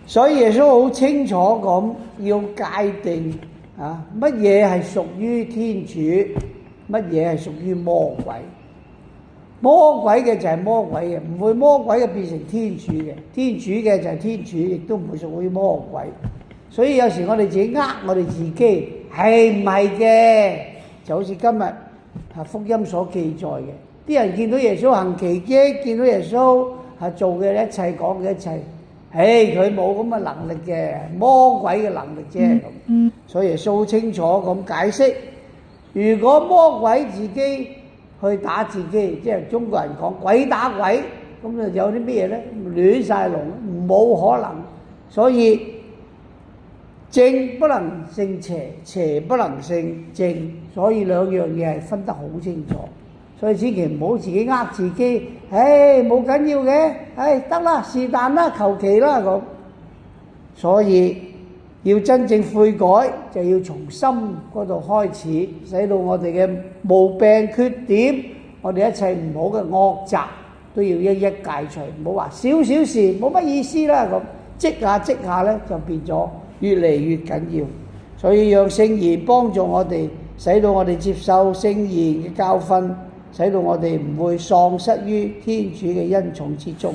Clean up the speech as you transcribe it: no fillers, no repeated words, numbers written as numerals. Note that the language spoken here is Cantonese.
所以耶穌好清楚咁要界定乜嘢係屬於天主，乜嘢係屬於魔鬼。魔鬼嘅就係魔鬼嘅，唔會魔鬼嘅變成天主嘅，天主嘅就係天主，亦都唔會屬於魔鬼。所以有時我哋自己我哋自己係唔係嘅，就好似今日福音所記載嘅，啲人見到耶穌行奇蹟，見到耶穌做嘅一切講嘅一切，佢冇咁嘅能力嘅，魔鬼嘅能力啫咁。所以耶穌清楚咁解釋，如果魔鬼自己去打自己，即係中國人講鬼打鬼，咁就有啲咩嘢咧？亂晒龍，冇可能。所以正不能勝邪，邪不能勝正，所以兩樣嘢係分得好清楚。所以千祈唔好自己自己，冇緊要嘅，得啦，是但啦，求其啦咁。所以要真正悔改，就要從心嗰度開始，使到我哋嘅毛病缺點，我哋一切唔好嘅惡習都要一一戒除，唔好話少少事冇乜意思啦咁，積下咧就變咗越嚟越緊要。所以讓聖言幫助我哋，使到我哋接受聖言嘅教訓，使到我哋唔會喪失於天主嘅恩寵之中。